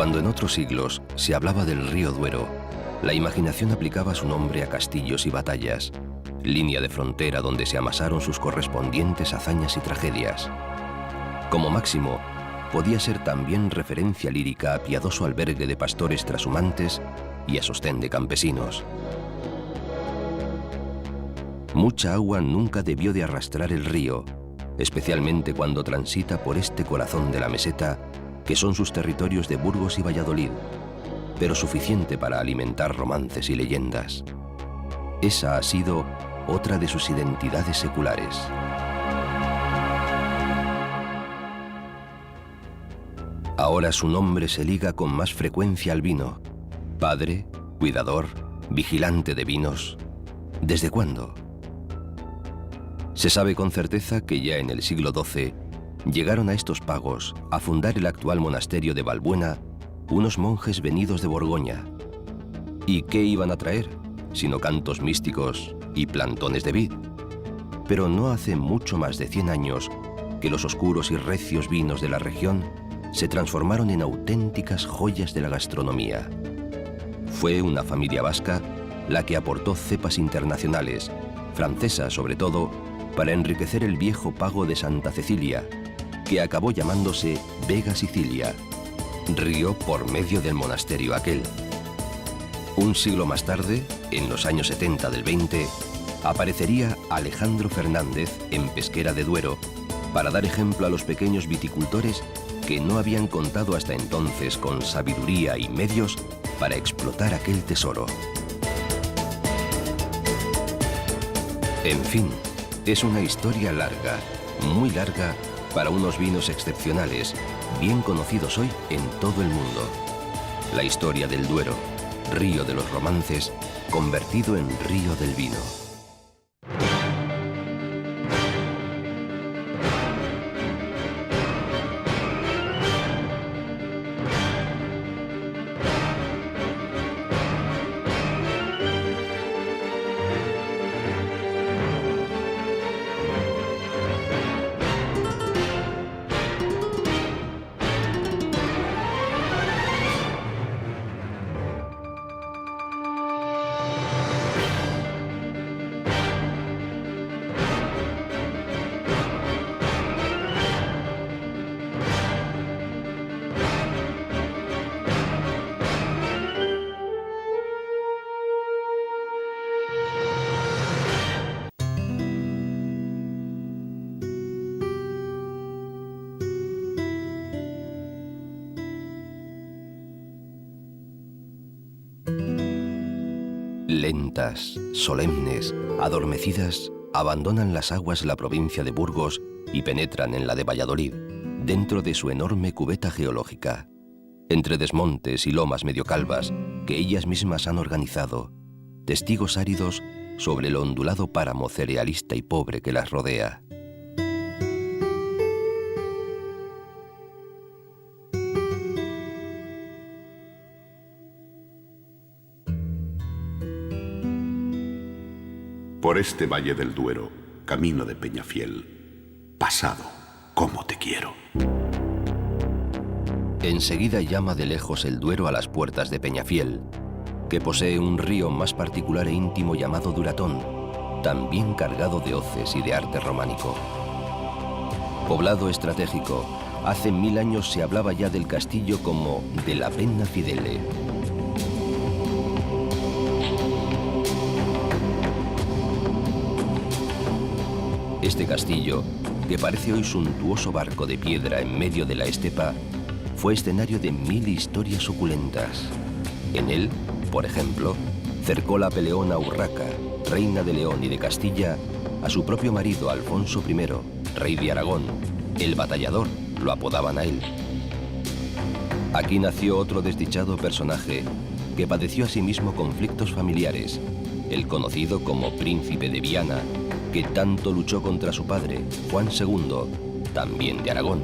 Cuando en otros siglos se hablaba del río Duero, la imaginación aplicaba su nombre a castillos y batallas, línea de frontera donde se amasaron sus correspondientes hazañas y tragedias. Como máximo, podía ser también referencia lírica a piadoso albergue de pastores trashumantes y a sostén de campesinos. Mucha agua nunca debió de arrastrar el río, especialmente cuando transita por este corazón de la meseta, que son sus territorios de Burgos y Valladolid, pero suficiente para alimentar romances y leyendas. Esa ha sido otra de sus identidades seculares. Ahora su nombre se liga con más frecuencia al vino. Padre, cuidador, vigilante de vinos. ¿Desde cuándo? Se sabe con certeza que ya en el siglo XII llegaron a estos pagos a fundar el actual monasterio de Valbuena unos monjes venidos de Borgoña. ¿Y qué iban a traer? Sino cantos místicos y plantones de vid. Pero no hace mucho más de 100 años que los oscuros y recios vinos de la región se transformaron en auténticas joyas de la gastronomía. Fue una familia vasca la que aportó cepas internacionales, francesas sobre todo, para enriquecer el viejo pago de Santa Cecilia, que acabó llamándose Vega Sicilia, río por medio del monasterio aquel. Un siglo más tarde, en los años 70 del 20, aparecería Alejandro Fernández en Pesquera de Duero para dar ejemplo a los pequeños viticultores que no habían contado hasta entonces con sabiduría y medios para explotar aquel tesoro. En fin, es una historia larga, muy larga, para unos vinos excepcionales, bien conocidos hoy en todo el mundo. La historia del Duero, río de los romances, convertido en río del vino. Lentas, solemnes, adormecidas, abandonan las aguas la provincia de Burgos y penetran en la de Valladolid, dentro de su enorme cubeta geológica. Entre desmontes y lomas medio calvas que ellas mismas han organizado, testigos áridos sobre el ondulado páramo cerealista y pobre que las rodea. Por este valle del Duero, camino de Peñafiel, pasado, cómo te quiero. Enseguida llama de lejos el Duero a las puertas de Peñafiel, que posee un río más particular e íntimo llamado Duratón, también cargado de hoces y de arte románico. Poblado estratégico, hace 1000 años se hablaba ya del castillo como de la Penna Fidele. Este castillo, que parece hoy suntuoso barco de piedra en medio de la estepa, fue escenario de 1000 historias suculentas. En él, por ejemplo, cercó la peleona Urraca, reina de León y de Castilla, a su propio marido Alfonso I, rey de Aragón. El batallador, lo apodaban a él. Aquí nació otro desdichado personaje que padeció asimismo conflictos familiares, el conocido como Príncipe de Viana, que tanto luchó contra su padre, Juan II, también de Aragón.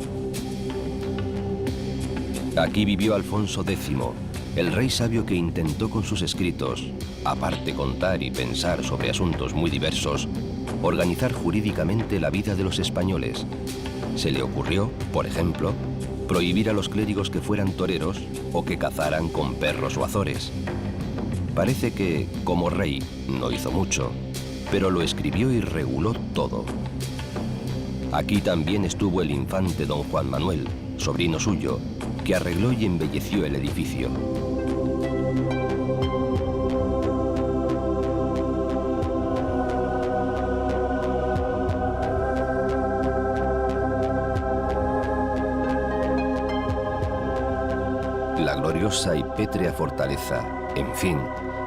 Aquí vivió Alfonso X, el rey sabio que intentó con sus escritos, aparte contar y pensar sobre asuntos muy diversos, organizar jurídicamente la vida de los españoles. Se le ocurrió, por ejemplo, prohibir a los clérigos que fueran toreros o que cazaran con perros o azores. Parece que, como rey, no hizo mucho, pero lo escribió y reguló todo. Aquí también estuvo el infante don Juan Manuel, sobrino suyo, que arregló y embelleció el edificio. La gloriosa y pétrea fortaleza, en fin,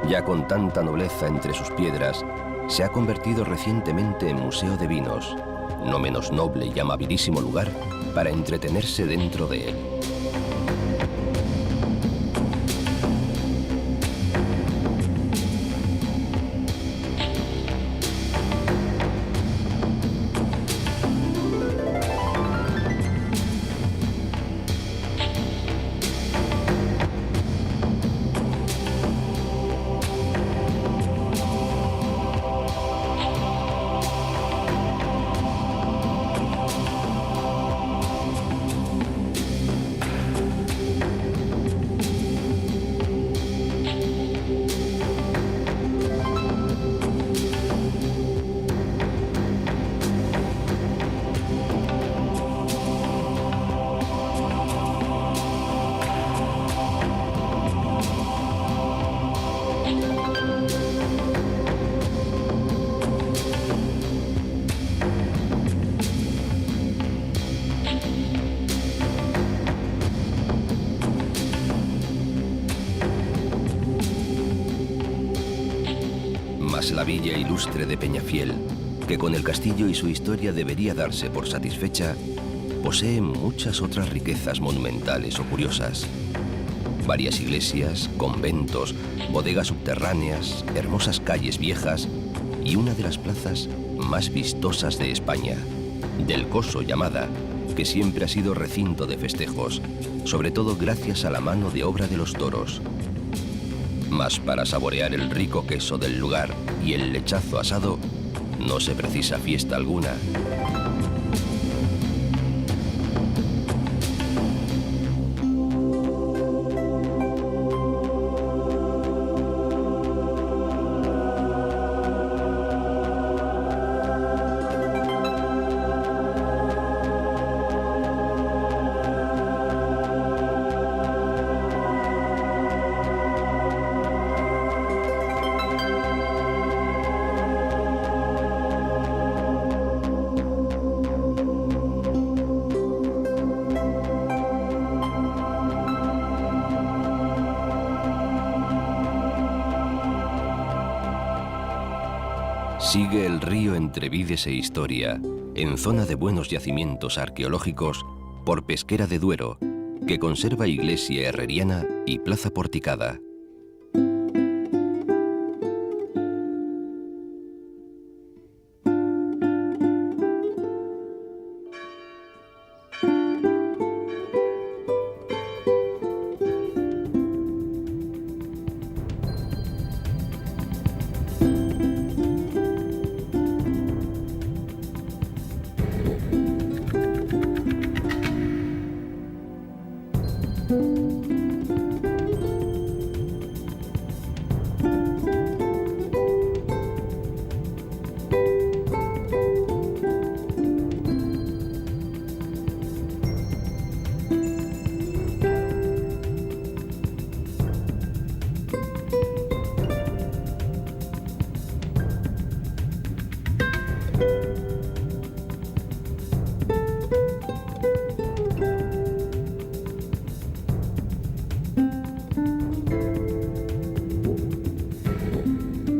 ya con tanta nobleza entre sus piedras, se ha convertido recientemente en museo de vinos, no menos noble y amabilísimo lugar para entretenerse dentro de él. La villa ilustre de Peñafiel, que con el castillo y su historia debería darse por satisfecha, posee muchas otras riquezas monumentales o curiosas. Varias iglesias, conventos, bodegas subterráneas, hermosas calles viejas y una de las plazas más vistosas de España, del Coso llamada, que siempre ha sido recinto de festejos, sobre todo gracias a la mano de obra de los toros. Mas para saborear el rico queso del lugar y el lechazo asado, no se precisa fiesta alguna. Sigue el río entre vides e historia, en zona de buenos yacimientos arqueológicos, por Pesquera de Duero, que conserva iglesia herreriana y plaza porticada.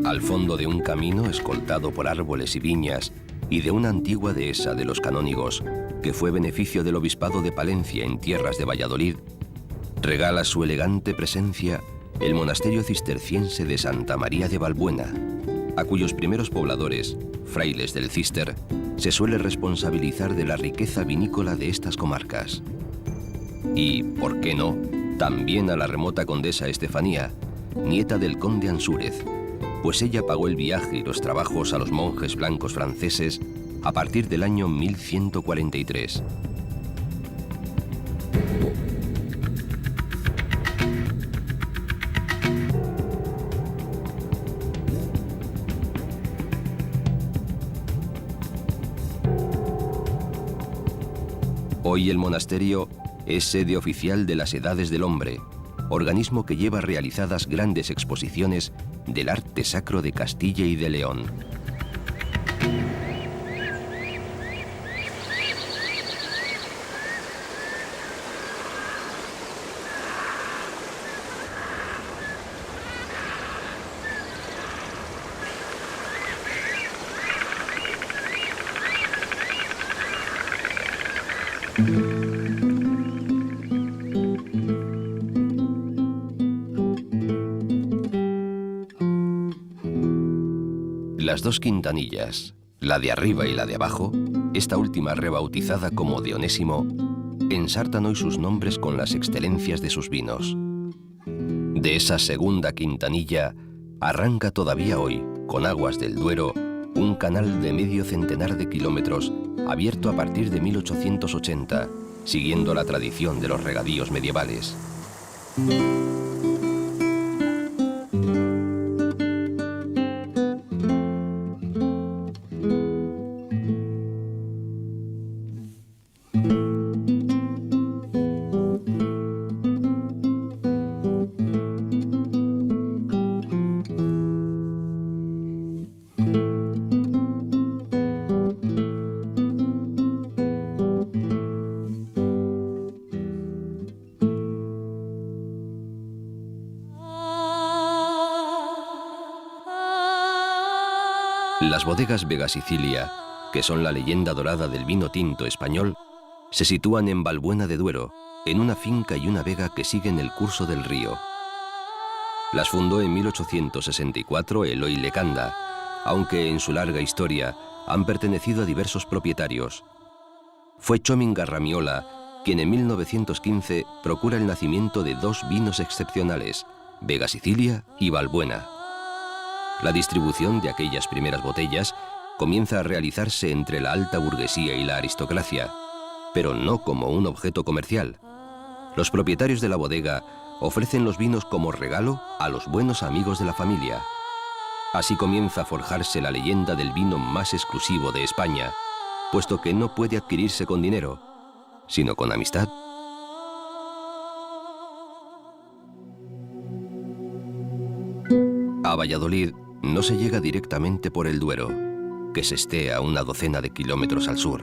Al fondo de un camino escoltado por árboles y viñas y de una antigua dehesa de los canónigos, que fue beneficio del obispado de Palencia en tierras de Valladolid, regala su elegante presencia el monasterio cisterciense de Santa María de Valbuena, a cuyos primeros pobladores, frailes del Cister, se suele responsabilizar de la riqueza vinícola de estas comarcas. Y, ¿por qué no?, también a la remota condesa Estefanía, nieta del conde Ansúrez, pues ella pagó el viaje y los trabajos a los monjes blancos franceses a partir del año 1143. Hoy el monasterio es sede oficial de las Edades del Hombre, organismo que lleva realizadas grandes exposiciones del arte sacro de Castilla y de León. Las dos quintanillas, la de arriba y la de abajo, esta última rebautizada como de Onésimo, ensartan hoy sus nombres con las excelencias de sus vinos. De esa segunda quintanilla arranca todavía hoy, con aguas del Duero, un canal de medio centenar de kilómetros abierto a partir de 1880, siguiendo la tradición de los regadíos medievales. Las bodegas Vega Sicilia, que son la leyenda dorada del vino tinto español, se sitúan en Valbuena de Duero, en una finca y una vega que siguen el curso del río. Las fundó en 1864 Eloy Lecanda, aunque en su larga historia han pertenecido a diversos propietarios. Fue Chomin Garramiola quien en 1915 procura el nacimiento de dos vinos excepcionales, Vega Sicilia y Valbuena. La distribución de aquellas primeras botellas comienza a realizarse entre la alta burguesía y la aristocracia, pero no como un objeto comercial. Los propietarios de la bodega ofrecen los vinos como regalo a los buenos amigos de la familia. Así comienza a forjarse la leyenda del vino más exclusivo de España, puesto que no puede adquirirse con dinero, sino con amistad. A Valladolid no se llega directamente por el Duero, que se esté a una docena de kilómetros al sur,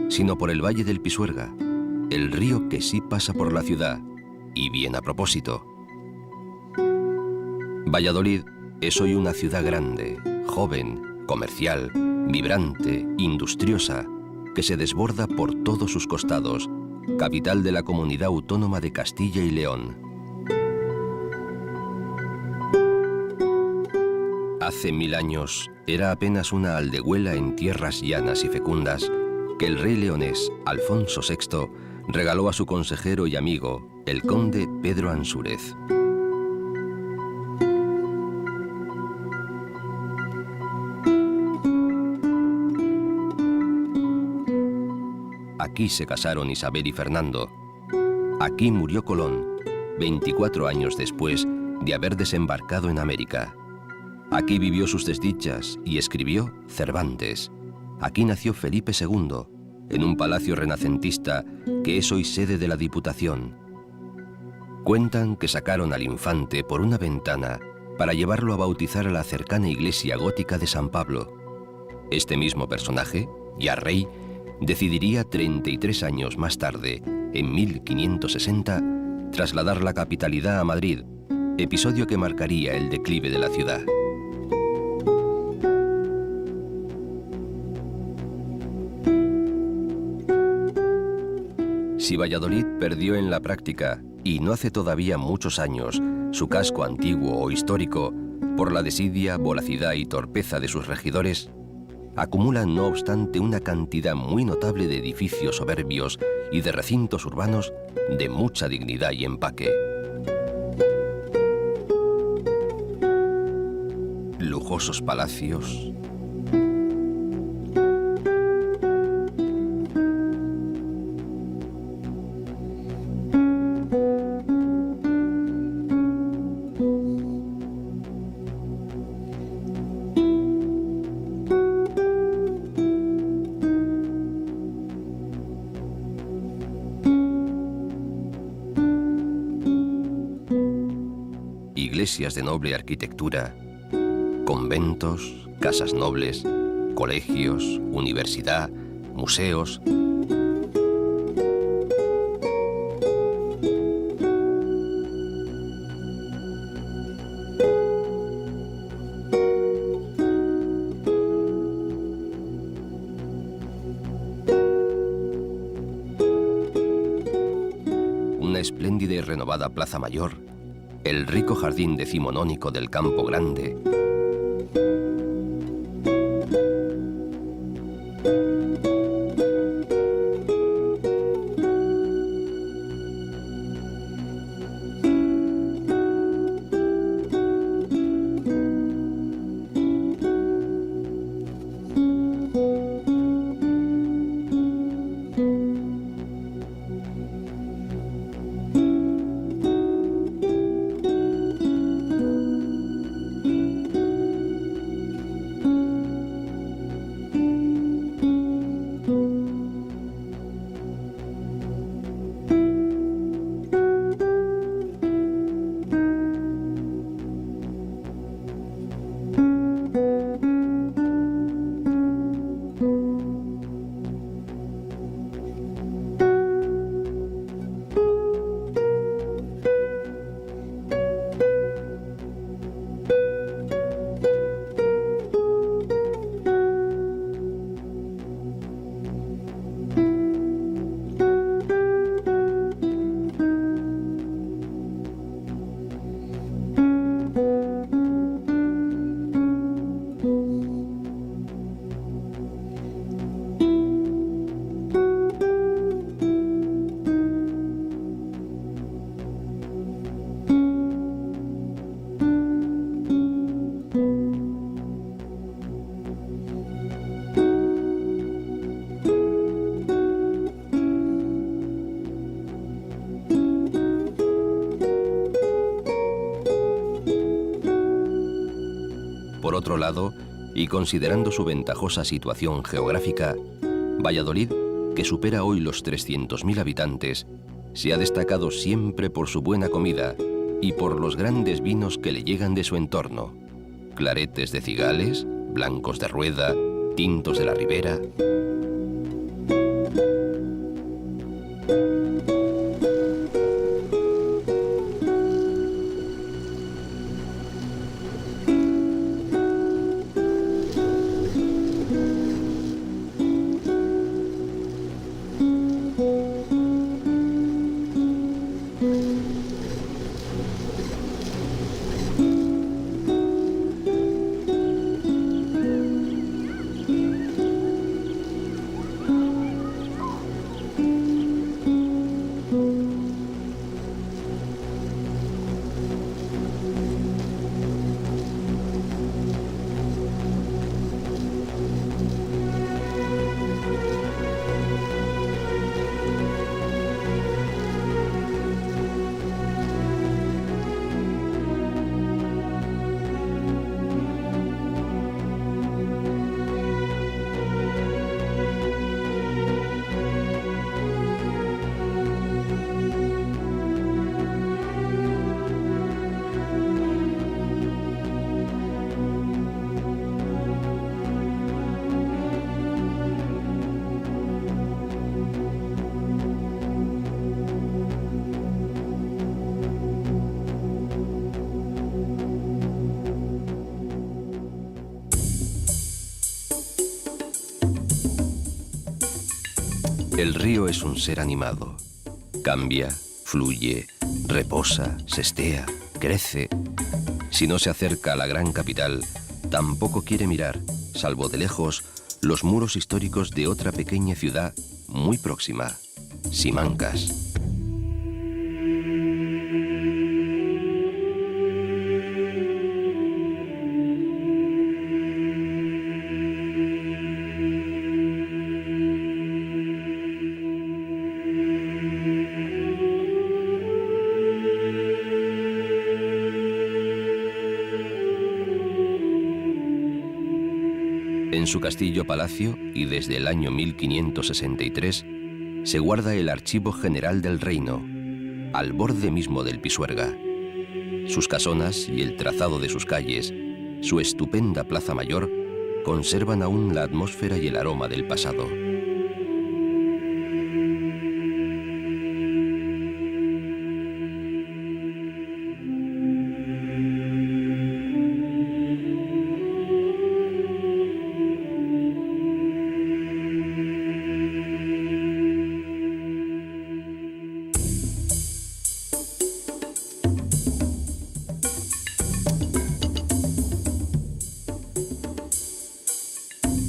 sino por el Valle del Pisuerga, el río que sí pasa por la ciudad, y bien a propósito. Valladolid es hoy una ciudad grande, joven, comercial, vibrante, industriosa, que se desborda por todos sus costados, capital de la comunidad autónoma de Castilla y León. Hace 1000 años era apenas una aldehuela en tierras llanas y fecundas que el rey leonés Alfonso VI regaló a su consejero y amigo, el conde Pedro Ansúrez. Aquí se casaron Isabel y Fernando. Aquí murió Colón, 24 años después de haber desembarcado en América. Aquí vivió sus desdichas y escribió Cervantes. Aquí nació Felipe II, en un palacio renacentista que es hoy sede de la Diputación. Cuentan que sacaron al infante por una ventana para llevarlo a bautizar a la cercana iglesia gótica de San Pablo. Este mismo personaje, ya rey, decidiría 33 años más tarde, en 1560, trasladar la capitalidad a Madrid, episodio que marcaría el declive de la ciudad. Si Valladolid perdió en la práctica, y no hace todavía muchos años, su casco antiguo o histórico, por la desidia, voracidad y torpeza de sus regidores, acumula no obstante una cantidad muy notable de edificios soberbios y de recintos urbanos de mucha dignidad y empaque. Lujosos palacios, iglesias de noble arquitectura, conventos, casas nobles, colegios, universidad, museos. Una espléndida y renovada plaza mayor, el rico jardín decimonónico del Campo Grande, Por otro lado, y considerando su ventajosa situación geográfica, Valladolid, que supera hoy los 300.000 habitantes, se ha destacado siempre por su buena comida y por los grandes vinos que le llegan de su entorno: claretes de Cigales, blancos de Rueda, tintos de la Ribera. El río es un ser animado. Cambia, fluye, reposa, sestea, crece. Si no se acerca a la gran capital, tampoco quiere mirar, salvo de lejos, los muros históricos de otra pequeña ciudad muy próxima, Simancas. En su castillo-palacio, y desde el año 1563, se guarda el Archivo General del Reino, al borde mismo del Pisuerga. Sus casonas y el trazado de sus calles, su estupenda plaza mayor, conservan aún la atmósfera y el aroma del pasado.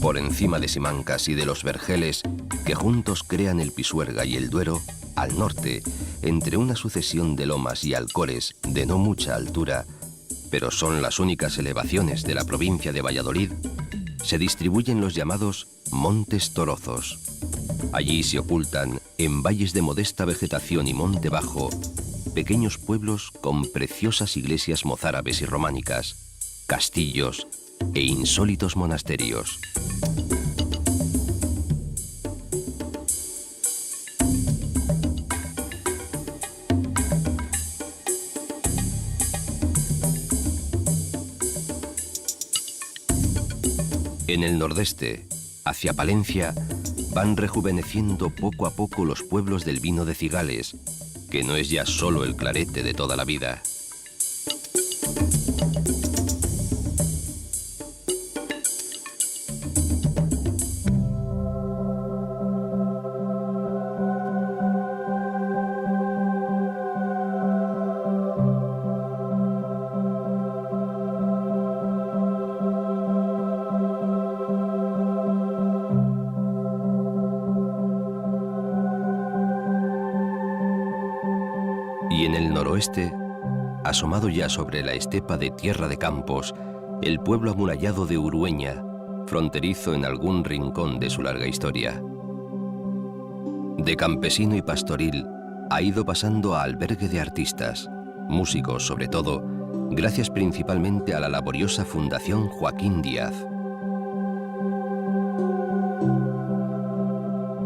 Por encima de Simancas y de los Vergeles, que juntos crean el Pisuerga y el Duero, al norte, entre una sucesión de lomas y alcores de no mucha altura, pero son las únicas elevaciones de la provincia de Valladolid, se distribuyen los llamados Montes Torozos. Allí se ocultan, en valles de modesta vegetación y monte bajo, pequeños pueblos con preciosas iglesias mozárabes y románicas, castillos e insólitos monasterios. En el nordeste, hacia Palencia, van rejuveneciendo poco a poco los pueblos del vino de Cigales, que no es ya solo el clarete de toda la vida. Y en el noroeste, asomado ya sobre la estepa de Tierra de Campos, el pueblo amurallado de Urueña, fronterizo en algún rincón de su larga historia. De campesino y pastoril ha ido pasando a albergue de artistas, músicos sobre todo, gracias principalmente a la laboriosa Fundación Joaquín Díaz.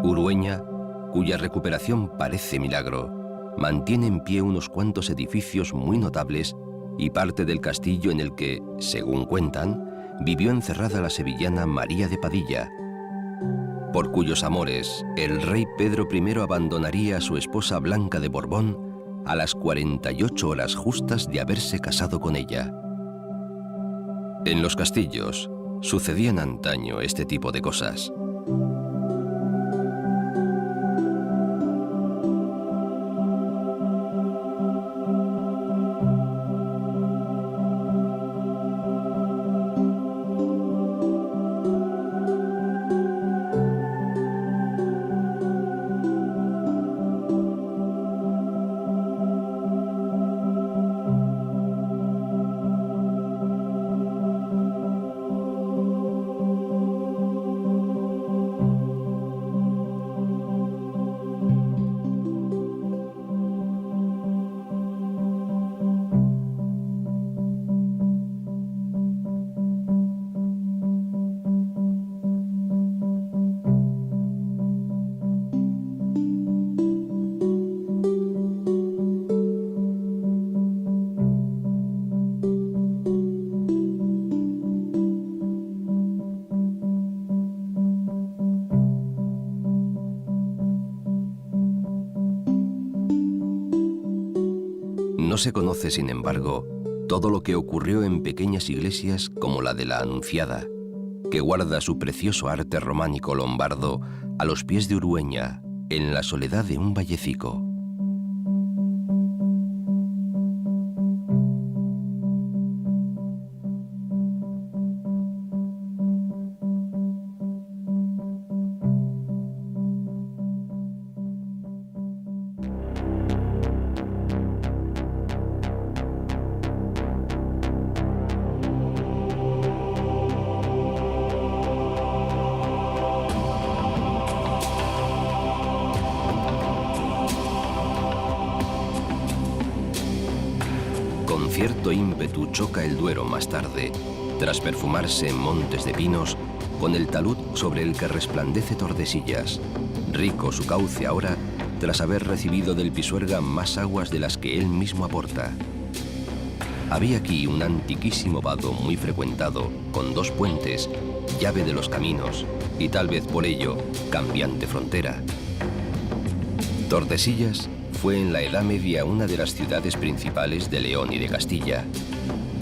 Urueña, cuya recuperación parece milagro, mantiene en pie unos cuantos edificios muy notables y parte del castillo en el que, según cuentan, vivió encerrada la sevillana María de Padilla, por cuyos amores el rey Pedro I abandonaría a su esposa Blanca de Borbón a las 48 horas justas de haberse casado con ella. En los castillos sucedían antaño este tipo de cosas. No se conoce, sin embargo, todo lo que ocurrió en pequeñas iglesias como la de la Anunciada, que guarda su precioso arte románico lombardo a los pies de Urueña, en la soledad de un vallecico. Con cierto ímpetu choca el Duero más tarde, tras perfumarse en montes de pinos, con el talud sobre el que resplandece Tordesillas, rico su cauce ahora, tras haber recibido del Pisuerga más aguas de las que él mismo aporta. Había aquí un antiquísimo vado muy frecuentado, con 2 puentes, llave de los caminos, y tal vez por ello, cambiante frontera. Tordesillas fue en la Edad Media una de las ciudades principales de León y de Castilla.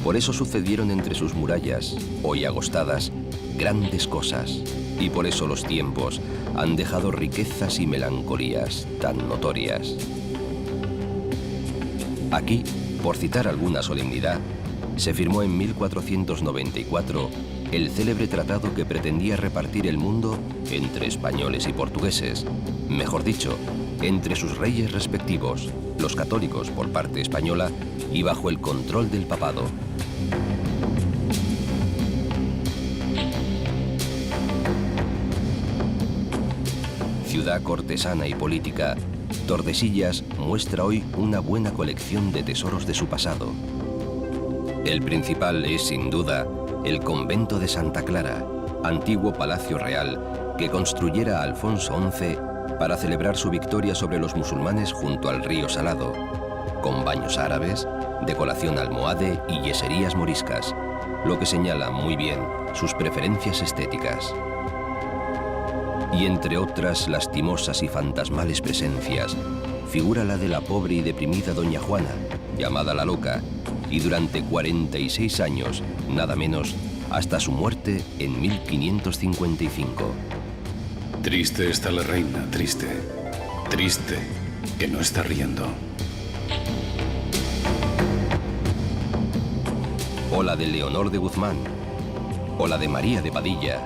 Por eso sucedieron entre sus murallas, hoy agostadas, grandes cosas, y por eso los tiempos han dejado riquezas y melancolías tan notorias. Aquí, por citar alguna solemnidad, se firmó en 1494 el célebre tratado que pretendía repartir el mundo entre españoles y portugueses, mejor dicho, entre sus reyes respectivos, los católicos por parte española y bajo el control del papado. Ciudad cortesana y política, Tordesillas muestra hoy una buena colección de tesoros de su pasado. El principal es, sin duda, el convento de Santa Clara, antiguo palacio real que construyera Alfonso XI para celebrar su victoria sobre los musulmanes junto al río Salado, con baños árabes, decoración almohade y yeserías moriscas, lo que señala muy bien sus preferencias estéticas. Y entre otras lastimosas y fantasmales presencias, figura la de la pobre y deprimida doña Juana, llamada la Loca, y durante 46 años, nada menos, hasta su muerte en 1555. Triste está la reina, triste, triste, que no está riendo. O la de Leonor de Guzmán, o la de María de Padilla.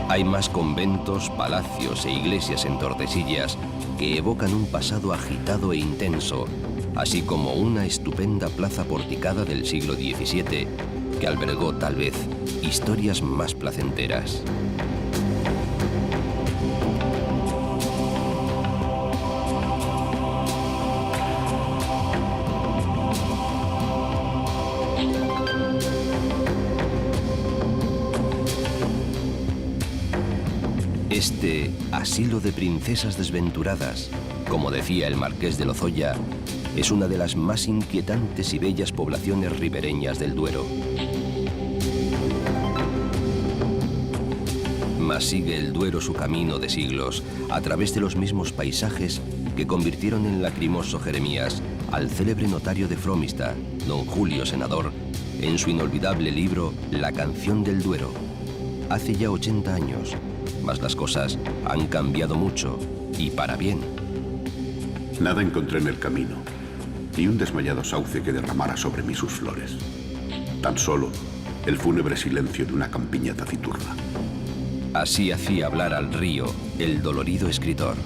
Hay más conventos, palacios e iglesias en Tordesillas que evocan un pasado agitado e intenso, así como una estupenda plaza porticada del siglo XVII que albergó tal vez historias más placenteras. Este asilo de princesas desventuradas, como decía el marqués de Lozoya, es una de las más inquietantes y bellas poblaciones ribereñas del Duero. Mas sigue el Duero su camino de siglos a través de los mismos paisajes que convirtieron en lacrimoso Jeremías al célebre notario de Fromista, don Julio Senador, en su inolvidable libro La canción del Duero. Hace ya 80 años, mas las cosas han cambiado mucho y para bien. Nada encontré en el camino, ni un desmayado sauce que derramara sobre mí sus flores. Tan solo el fúnebre silencio de una campiña taciturna. Así hacía hablar al río el dolorido escritor.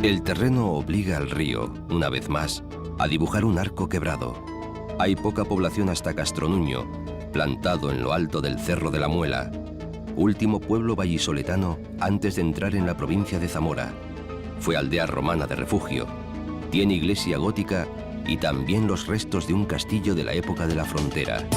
El terreno obliga al río, una vez más, a dibujar un arco quebrado. Hay poca población hasta Castronuño, plantado en lo alto del Cerro de la Muela, último pueblo vallisoletano antes de entrar en la provincia de Zamora. Fue aldea romana de refugio, tiene iglesia gótica y también los restos de un castillo de la época de la frontera.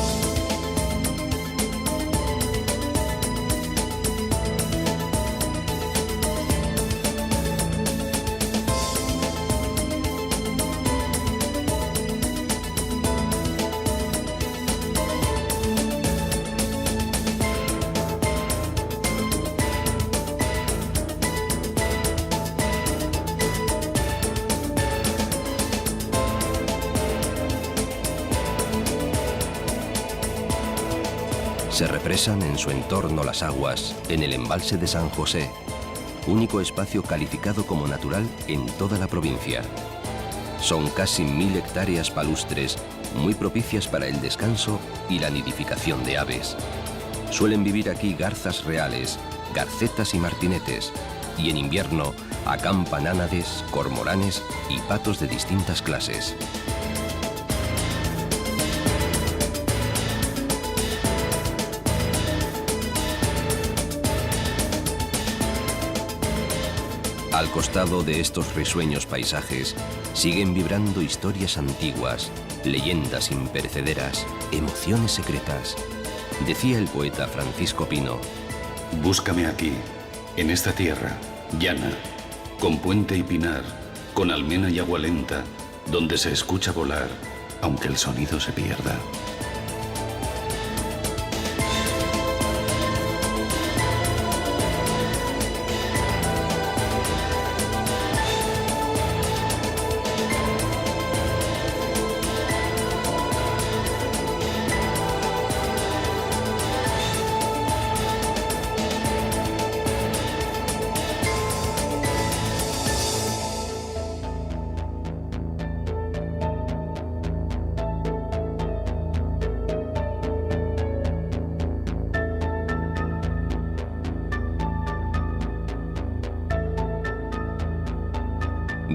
Se represan en su entorno las aguas en el embalse de San José, único espacio calificado como natural en toda la provincia. Son casi 1000 hectáreas palustres, muy propicias para el descanso y la nidificación de aves. Suelen vivir aquí garzas reales, garcetas y martinetes, y en invierno acampan ánades, cormoranes y patos de distintas clases. Al costado de estos risueños paisajes siguen vibrando historias antiguas, leyendas imperecederas, emociones secretas. Decía el poeta Francisco Pino: búscame aquí, en esta tierra, llana, con puente y pinar, con almena y agua lenta, donde se escucha volar, aunque el sonido se pierda.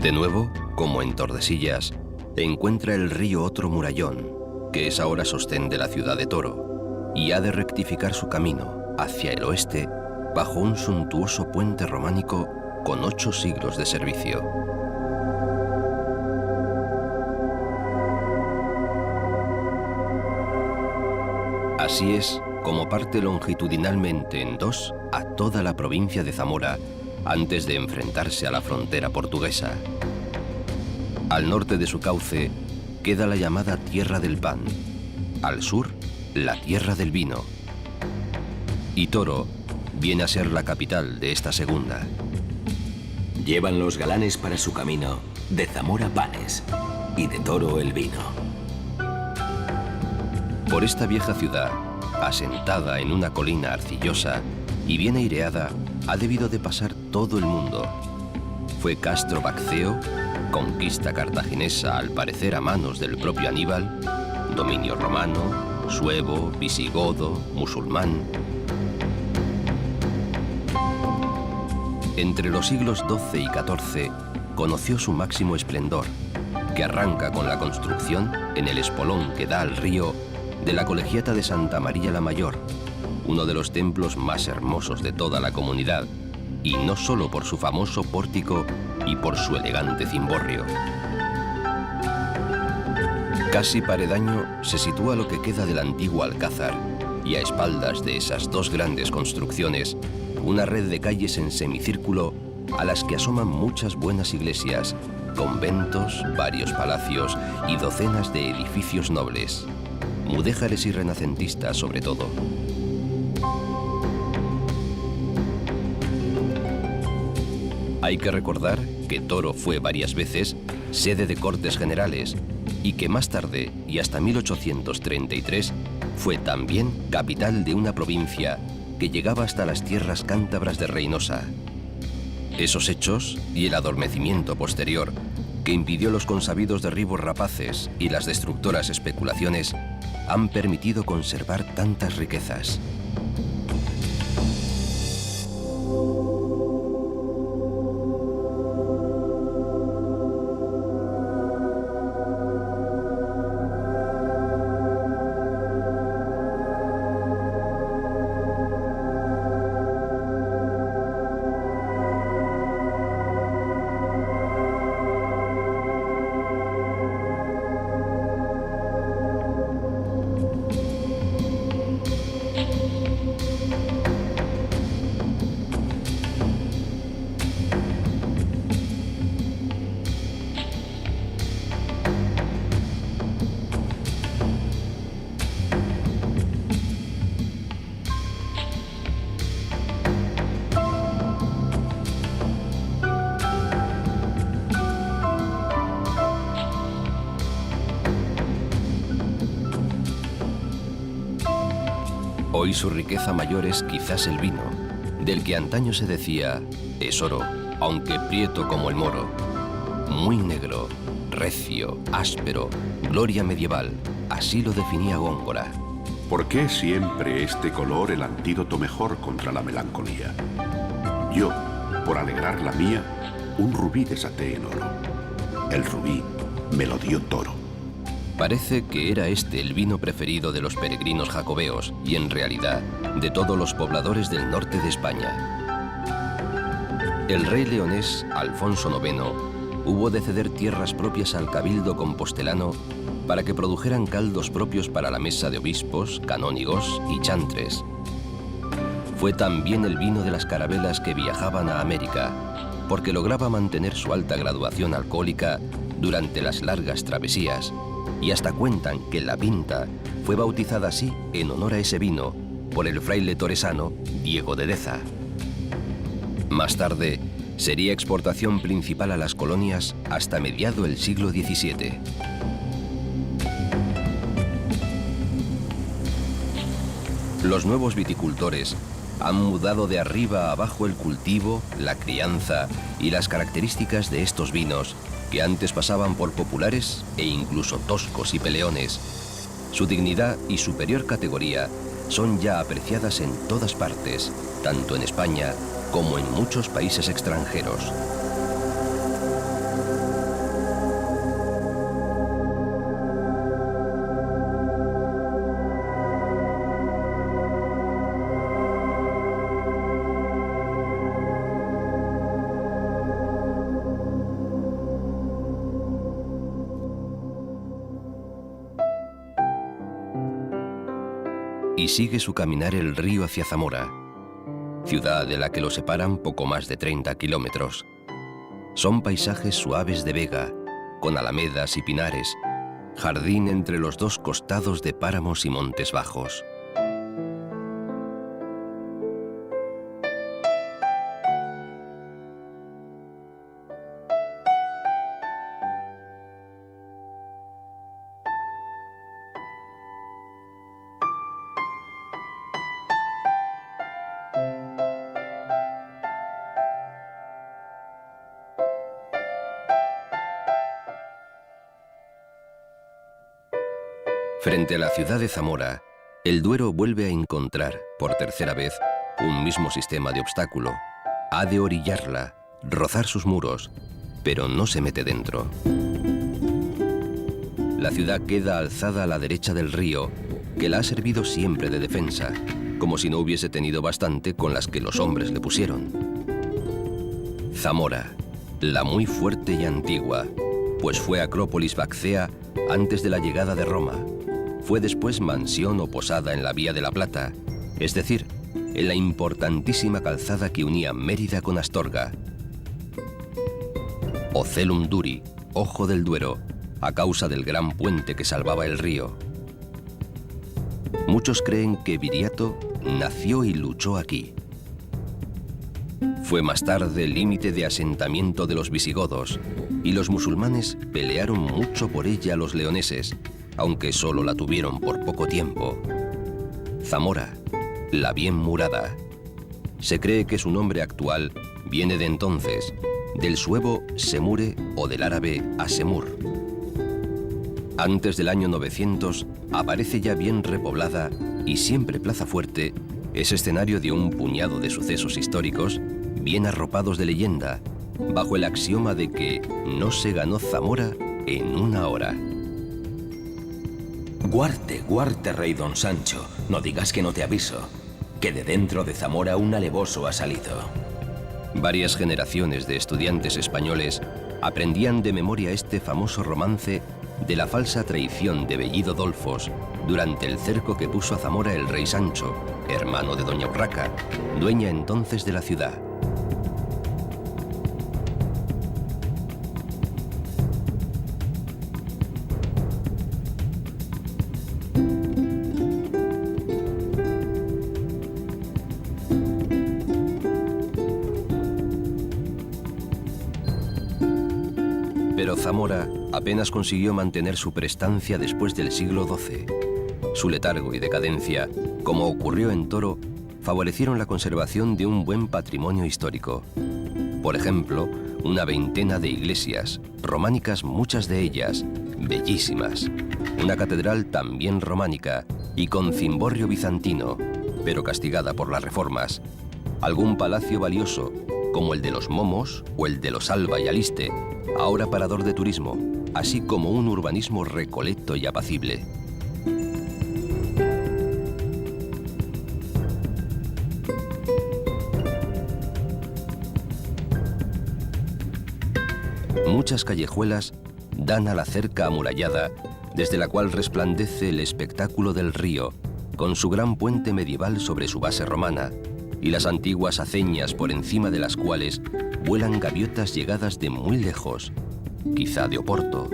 De nuevo, como en Tordesillas, encuentra el río otro murallón, que es ahora sostén de la ciudad de Toro, y ha de rectificar su camino hacia el oeste bajo un suntuoso puente románico con 8 siglos de servicio. Así es como parte longitudinalmente en 2 a toda la provincia de Zamora, antes de enfrentarse a la frontera portuguesa. Al norte de su cauce queda la llamada Tierra del Pan, al sur la Tierra del Vino. Y Toro viene a ser la capital de esta segunda. Llevan los galanes para su camino, de Zamora panes y de Toro el vino. Por esta vieja ciudad, asentada en una colina arcillosa y bien aireada, ha debido de pasar todo el mundo. Fue Castro Baxeo, conquista cartaginesa al parecer a manos del propio Aníbal, dominio romano, suevo, visigodo, musulmán. Entre los siglos XII y XIV conoció su máximo esplendor, que arranca con la construcción en el espolón que da al río de la Colegiata de Santa María la Mayor, uno de los templos más hermosos de toda la comunidad, y no solo por su famoso pórtico y por su elegante cimborrio. Casi paredaño se sitúa lo que queda del antiguo alcázar, y a espaldas de esas 2 grandes construcciones, una red de calles en semicírculo a las que asoman muchas buenas iglesias, conventos, varios palacios y docenas de edificios nobles, mudéjares y renacentistas sobre todo. Hay que recordar que Toro fue varias veces sede de Cortes Generales y que más tarde, y hasta 1833, fue también capital de una provincia que llegaba hasta las tierras cántabras de Reynosa. Esos hechos y el adormecimiento posterior, que impidió los consabidos derribos rapaces y las destructoras especulaciones, han permitido conservar tantas riquezas. Hoy su riqueza mayor es quizás el vino, del que antaño se decía, es oro, aunque prieto como el moro. Muy negro, recio, áspero, gloria medieval, así lo definía Góngora. ¿Por qué siempre este color el antídoto mejor contra la melancolía? Yo, por alegrar la mía, un rubí desaté en oro. El rubí me lo dio Toro. Parece que era este el vino preferido de los peregrinos jacobeos y en realidad de todos los pobladores del norte de España. El rey leonés Alfonso IX hubo de ceder tierras propias al cabildo compostelano para que produjeran caldos propios para la mesa de obispos, canónigos y chantres. Fue también el vino de las carabelas que viajaban a América, porque lograba mantener su alta graduación alcohólica durante las largas travesías, y hasta cuentan que la Pinta fue bautizada así en honor a ese vino por el fraile toresano Diego de Deza. Más tarde, sería exportación principal a las colonias hasta mediado el siglo XVII. Los nuevos viticultores han mudado de arriba a abajo el cultivo, la crianza y las características de estos vinos que antes pasaban por populares e incluso toscos y peleones. Su dignidad y superior categoría son ya apreciadas en todas partes, tanto en España como en muchos países extranjeros. Y sigue su caminar el río hacia Zamora, ciudad de la que lo separan poco más de 30 kilómetros. Son paisajes suaves de vega, con alamedas y pinares, jardín entre los dos costados de páramos y montes bajos. Frente a la ciudad de Zamora, el Duero vuelve a encontrar, por tercera vez, un mismo sistema de obstáculo. Ha de orillarla, rozar sus muros, pero no se mete dentro. La ciudad queda alzada a la derecha del río, que la ha servido siempre de defensa, como si no hubiese tenido bastante con las que los hombres le pusieron. Zamora, la muy fuerte y antigua, pues fue acrópolis vaccea antes de la llegada de Roma. Fue después mansión o posada en la Vía de la Plata, es decir, en la importantísima calzada que unía Mérida con Astorga. Ocelum Duri, Ojo del Duero, a causa del gran puente que salvaba el río. Muchos creen que Viriato nació y luchó aquí. Fue más tarde el límite de asentamiento de los visigodos, y los musulmanes pelearon mucho por ella a los leoneses, aunque solo la tuvieron por poco tiempo. Zamora, la bien murada. Se cree que su nombre actual viene de entonces, del suevo semure o del árabe asemur. Antes del año 900 aparece ya bien repoblada y siempre Plaza Fuerte es escenario de un puñado de sucesos históricos bien arropados de leyenda, bajo el axioma de que no se ganó Zamora en una hora. Guarte, guarte, rey don Sancho, no digas que no te aviso, que de dentro de Zamora un alevoso ha salido. Varias generaciones de estudiantes españoles aprendían de memoria este famoso romance de la falsa traición de Bellido Dolfos durante el cerco que puso a Zamora el rey Sancho, hermano de doña Urraca, dueña entonces de la ciudad. Pero Zamora apenas consiguió mantener su prestancia después del siglo XII. Su letargo y decadencia, como ocurrió en Toro, favorecieron la conservación de un buen patrimonio histórico. Por ejemplo, una veintena de iglesias, románicas muchas de ellas, bellísimas. Una catedral también románica y con cimborrio bizantino, pero castigada por las reformas. Algún palacio valioso como el de los Momos o el de los Alba y Aliste, ahora parador de turismo, así como un urbanismo recoleto y apacible. Muchas callejuelas dan a la cerca amurallada, desde la cual resplandece el espectáculo del río, con su gran puente medieval sobre su base romana, y las antiguas aceñas por encima de las cuales vuelan gaviotas llegadas de muy lejos, quizá de Oporto.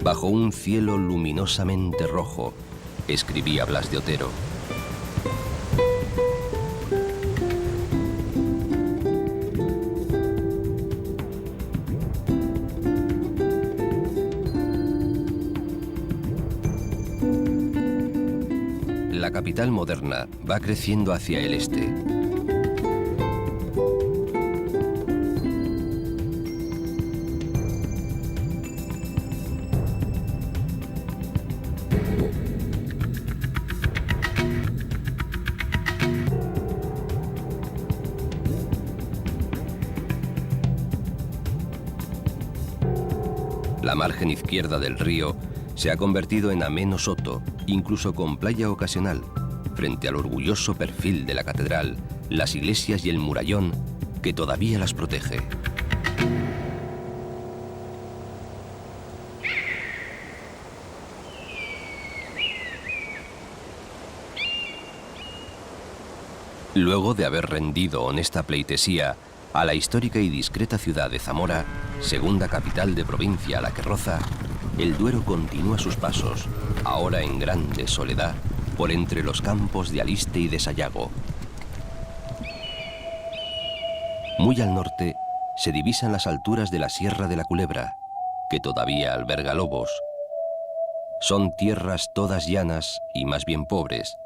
Bajo un cielo luminosamente rojo, escribía Blas de Otero. La capital moderna va creciendo hacia el este. La margen izquierda del río se ha convertido en ameno soto, incluso con playa ocasional, frente al orgulloso perfil de la catedral, las iglesias y el murallón que todavía las protege. Luego de haber rendido honesta pleitesía a la histórica y discreta ciudad de Zamora, segunda capital de provincia a la que roza, el Duero continúa sus pasos, ahora en grande soledad, por entre los campos de Aliste y de Sayago. Muy al norte se divisan las alturas de la Sierra de la Culebra, que todavía alberga lobos. Son tierras todas llanas y más bien pobres,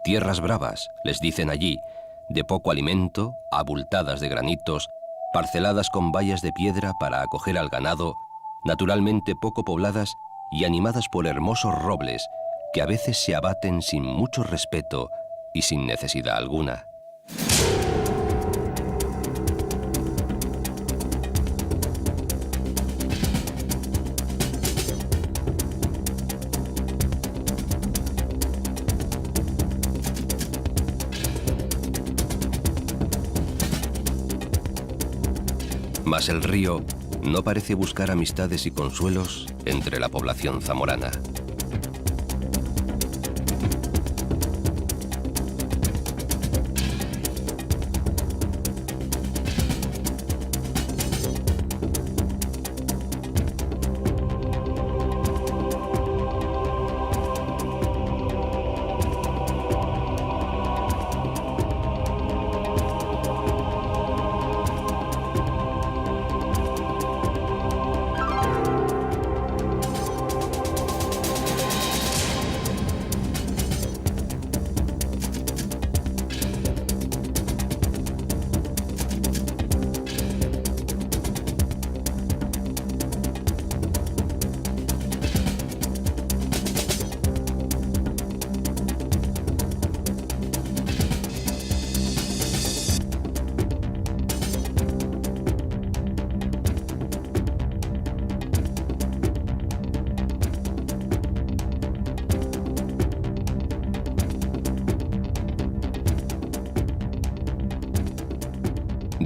tierras bravas, les dicen allí, de poco alimento, abultadas de granitos, parceladas con vallas de piedra para acoger al ganado, naturalmente poco pobladas y animadas por hermosos robles que a veces se abaten sin mucho respeto y sin necesidad alguna. Mas el río no parece buscar amistades y consuelos entre la población zamorana.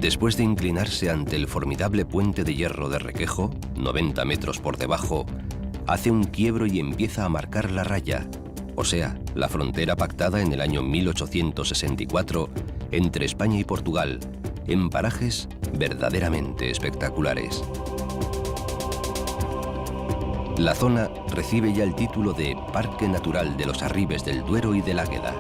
Después de inclinarse ante el formidable puente de hierro de Requejo, 90 metros por debajo, hace un quiebro y empieza a marcar la raya, o sea, la frontera pactada en el año 1864 entre España y Portugal, en parajes verdaderamente espectaculares. La zona recibe ya el título de Parque Natural de los Arribes del Duero y del Águeda.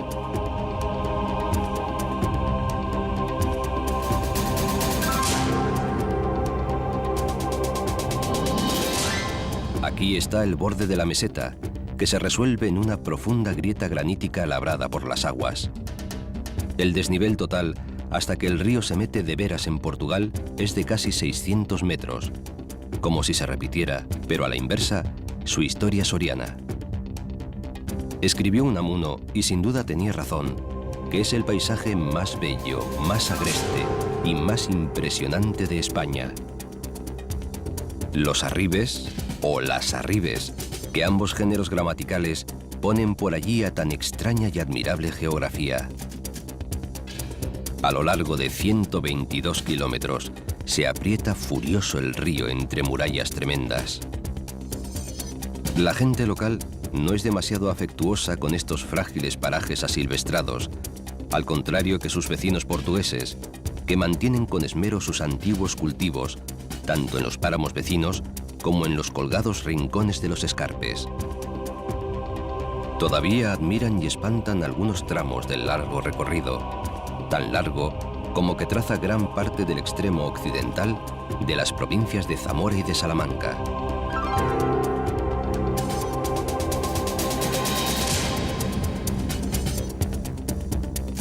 Aquí está el borde de la meseta, que se resuelve en una profunda grieta granítica labrada por las aguas. El desnivel total, hasta que el río se mete de veras en Portugal, es de casi 600 metros, como si se repitiera, pero a la inversa, su historia soriana. Escribió Unamuno, y sin duda tenía razón, que es el paisaje más bello, más agreste, y más impresionante de España. Los arribes, o las arribes, que ambos géneros gramaticales ponen por allí a tan extraña y admirable geografía. A lo largo de 122 kilómetros se aprieta furioso el río entre murallas tremendas. La gente local no es demasiado afectuosa con estos frágiles parajes asilvestrados, al contrario que sus vecinos portugueses, que mantienen con esmero sus antiguos cultivos, tanto en los páramos vecinos como en los colgados rincones de los escarpes. Todavía admiran y espantan algunos tramos del largo recorrido, tan largo como que traza gran parte del extremo occidental de las provincias de Zamora y de Salamanca.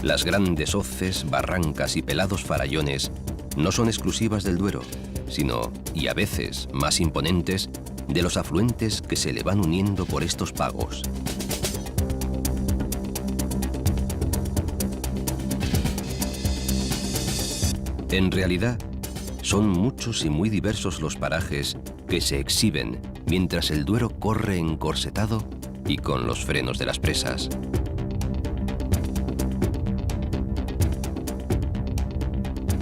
Las grandes hoces, barrancas y pelados farallones no son exclusivas del Duero, sino, y a veces más imponentes, de los afluentes que se le van uniendo por estos pagos. En realidad, son muchos y muy diversos los parajes que se exhiben mientras el Duero corre encorsetado y con los frenos de las presas.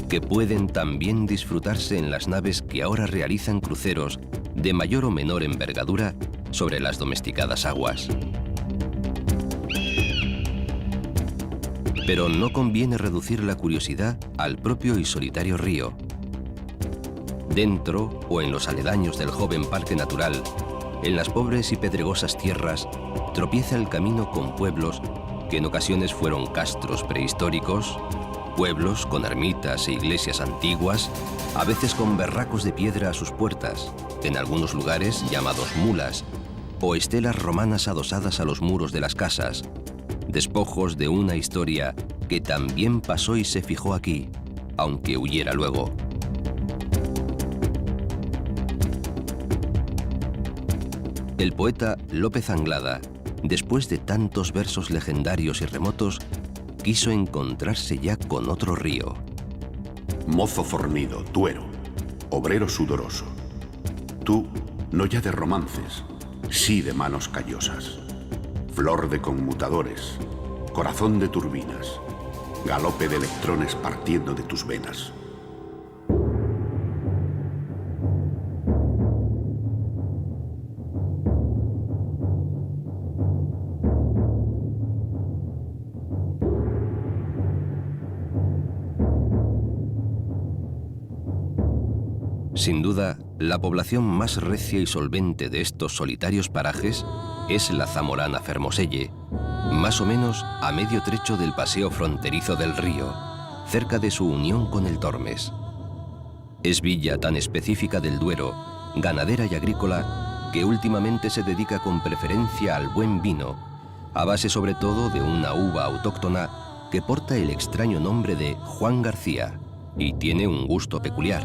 Que pueden también disfrutarse en las naves que ahora realizan cruceros de mayor o menor envergadura sobre las domesticadas aguas. Pero no conviene reducir la curiosidad al propio y solitario río. Dentro o en los aledaños del joven parque natural, en las pobres y pedregosas tierras, tropieza el camino con pueblos que en ocasiones fueron castros prehistóricos, pueblos con ermitas e iglesias antiguas, a veces con berracos de piedra a sus puertas, en algunos lugares llamados mulas, o estelas romanas adosadas a los muros de las casas, despojos de una historia que también pasó y se fijó aquí, aunque huyera luego. El poeta López Anglada, después de tantos versos legendarios y remotos, quiso encontrarse ya con otro río. Mozo fornido, Duero, obrero sudoroso. Tú, no ya de romances, sí de manos callosas. Flor de conmutadores, corazón de turbinas, galope de electrones partiendo de tus venas. Sin duda, la población más recia y solvente de estos solitarios parajes es la zamorana Fermoselle, más o menos a medio trecho del paseo fronterizo del río, cerca de su unión con el Tormes. Es villa tan específica del Duero, ganadera y agrícola, que últimamente se dedica con preferencia al buen vino, a base sobre todo de una uva autóctona que porta el extraño nombre de Juan García y tiene un gusto peculiar.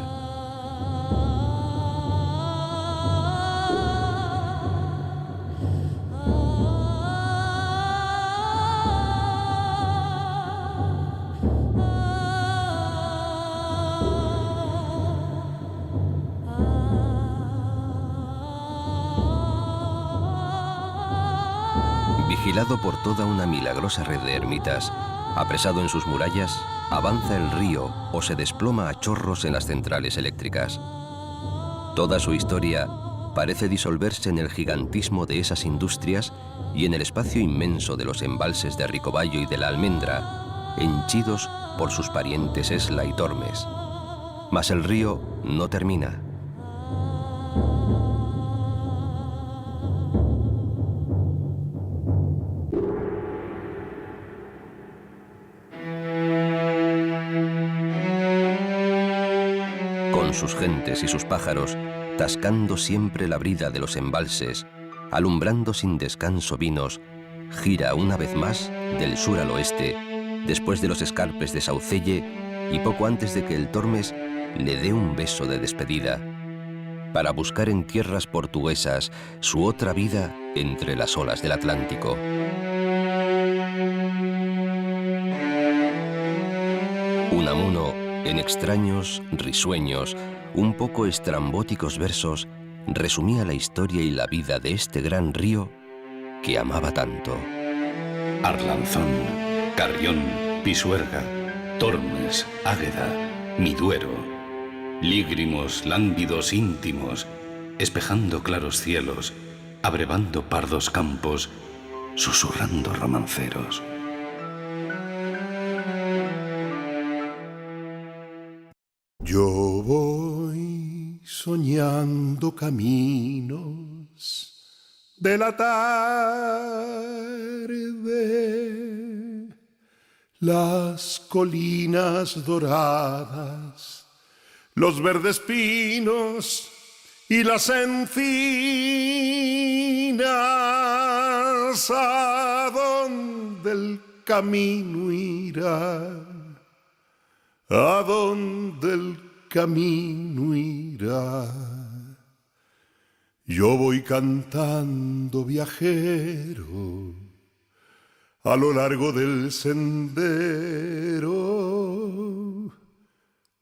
Vigilado por toda una milagrosa red de ermitas, apresado en sus murallas, avanza el río o se desploma a chorros en las centrales eléctricas. Toda su historia parece disolverse en el gigantismo de esas industrias y en el espacio inmenso de los embalses de Ricoballo y de la Almendra, henchidos por sus parientes Esla y Tormes. Mas el río no termina. Con sus gentes y sus pájaros, tascando siempre la brida de los embalses, alumbrando sin descanso vinos, gira una vez más del sur al oeste, después de los escarpes de Saucelle y poco antes de que el Tormes le dé un beso de despedida, para buscar en tierras portuguesas su otra vida entre las olas del Atlántico. Unamuno En extraños, risueños, un poco estrambóticos versos, resumía la historia y la vida de este gran río que amaba tanto. Arlanzón, Carrión, Pisuerga, Tormes, Águeda, mi Duero, lígrimos, lánguidos, íntimos, espejando claros cielos, abrevando pardos campos, susurrando romanceros. Yo voy soñando caminos de la tarde, las colinas doradas, los verdes pinos y las encinas, ¿a dónde el camino irá? ¿A dónde el camino irá? Yo voy cantando viajero a lo largo del sendero.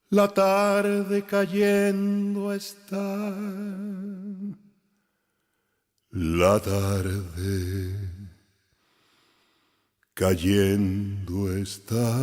La tarde cayendo está. La tarde cayendo está.